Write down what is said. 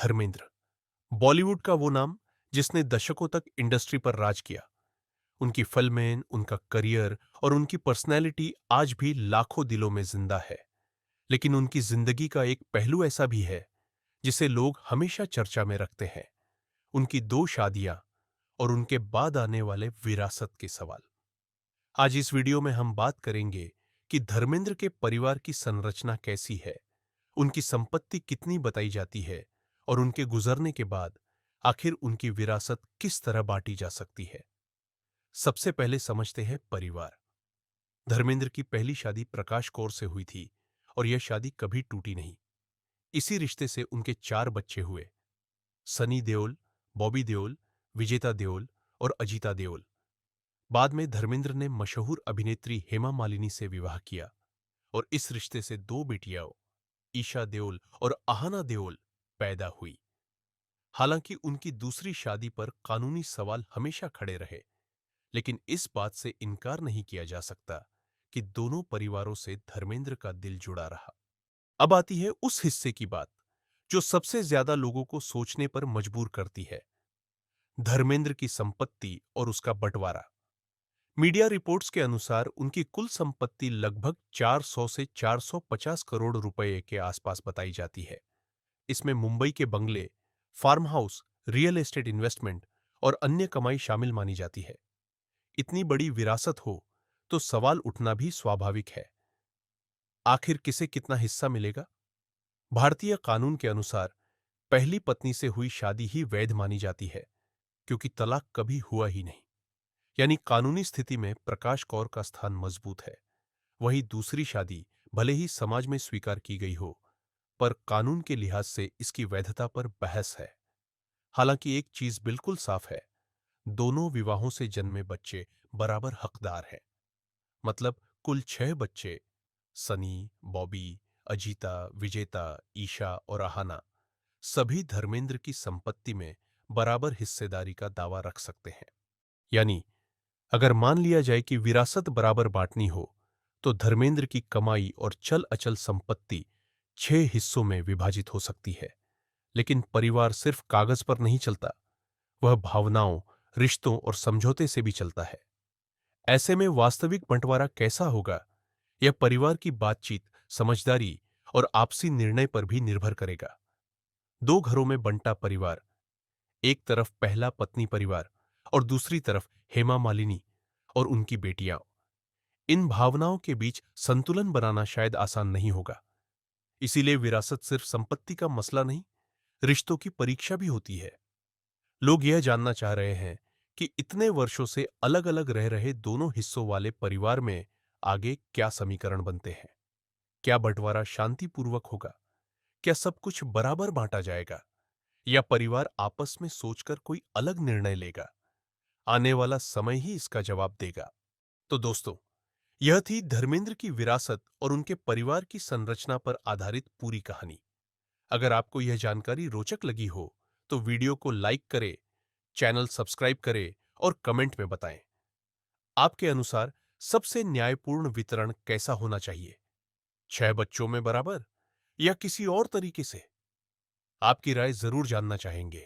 धर्मेंद्र, बॉलीवुड का वो नाम जिसने दशकों तक इंडस्ट्री पर राज किया। उनकी फिल्में, उनका करियर और उनकी पर्सनैलिटी आज भी लाखों दिलों में जिंदा है। लेकिन उनकी जिंदगी का एक पहलू ऐसा भी है जिसे लोग हमेशा चर्चा में रखते हैं। उनकी दो शादियां और उनके बाद आने वाले विरासत के सवाल। आज इस वीडियो में हम बात करेंगे कि धर्मेंद्र के परिवार की संरचना कैसी है, उनकी संपत्ति कितनी बताई जाती है और उनके गुजरने के बाद आखिर उनकी विरासत किस तरह बांटी जा सकती है। सबसे पहले समझते हैं परिवार। धर्मेंद्र की पहली शादी प्रकाश कौर से हुई थी और यह शादी कभी टूटी नहीं। इसी रिश्ते से उनके 4 बच्चे हुए: सनी देओल, बॉबी देओल, विजेता देओल और अजीता देओल। बाद में धर्मेंद्र ने मशहूर अभिनेत्री हेमा मालिनी से विवाह किया और इस रिश्ते से 2 बेटियां ईशा देओल और आहाना देओल पैदा हुई। हालांकि उनकी दूसरी शादी पर कानूनी सवाल हमेशा खड़े रहे, लेकिन इस बात से इनकार नहीं किया जा सकता कि दोनों परिवारों से धर्मेंद्र का दिल जुड़ा रहा। अब आती है उस हिस्से की बात जो सबसे ज्यादा लोगों को सोचने पर मजबूर करती है: धर्मेंद्र की संपत्ति और उसका बंटवारा। मीडिया रिपोर्ट्स के अनुसार उनकी कुल संपत्ति लगभग 400 से 450 करोड़ रुपए के आसपास बताई जाती है। इसमें मुंबई के बंगले, farm house, real estate investment और अन्य कमाई शामिल मानी जाती है। इतनी बड़ी विरासत हो तो सवाल उठना भी स्वाभाविक है, आखिर किसे कितना हिस्सा मिलेगा। भारतीय कानून के अनुसार पहली पत्नी से हुई शादी ही वैध मानी जाती है, क्योंकि तलाक कभी हुआ ही नहीं। यानी कानूनी स्थिति में प्रकाश कौर का स्थान मजबूत है। वहीं दूसरी शादी भले ही समाज में स्वीकार की गई हो, पर कानून के लिहाज से इसकी वैधता पर बहस है। हालांकि एक चीज बिल्कुल साफ है: दोनों विवाहों से जन्मे बच्चे बराबर हकदार हैं। मतलब कुल 6 बच्चे, सनी, बॉबी, अजीता, विजेता, ईशा और आहाना, सभी धर्मेंद्र की संपत्ति में बराबर हिस्सेदारी का दावा रख सकते हैं। यानी अगर मान लिया जाए कि विरासत बराबर बांटनी हो, तो धर्मेंद्र की कमाई और चल अचल संपत्ति 6 हिस्सों में विभाजित हो सकती है। लेकिन परिवार सिर्फ कागज पर नहीं चलता, वह भावनाओं, रिश्तों और समझौते से भी चलता है। ऐसे में वास्तविक बंटवारा कैसा होगा, यह परिवार की बातचीत, समझदारी और आपसी निर्णय पर भी निर्भर करेगा। 2 घरों में बंटा परिवार, एक तरफ पहला पत्नी परिवार और दूसरी तरफ हेमा मालिनी और उनकी बेटियां। इन भावनाओं के बीच संतुलन बनाना शायद आसान नहीं होगा। इसीलिए विरासत सिर्फ संपत्ति का मसला नहीं, रिश्तों की परीक्षा भी होती है। लोग यह जानना चाह रहे हैं कि इतने वर्षों से अलग अलग रह रहे दोनों हिस्सों वाले परिवार में आगे क्या समीकरण बनते हैं। क्या बंटवारा शांतिपूर्वक होगा? क्या सब कुछ बराबर बांटा जाएगा, या परिवार आपस में सोचकर कोई अलग निर्णय लेगा? आने वाला समय ही इसका जवाब देगा। तो दोस्तों, यह थी धर्मेंद्र की विरासत और उनके परिवार की संरचना पर आधारित पूरी कहानी। अगर आपको यह जानकारी रोचक लगी हो तो वीडियो को लाइक करें, चैनल सब्सक्राइब करें और कमेंट में बताएं। आपके अनुसार सबसे न्यायपूर्ण वितरण कैसा होना चाहिए? 6 बच्चों में बराबर या किसी और तरीके से? आपकी राय जरूर जानना चाहेंगे।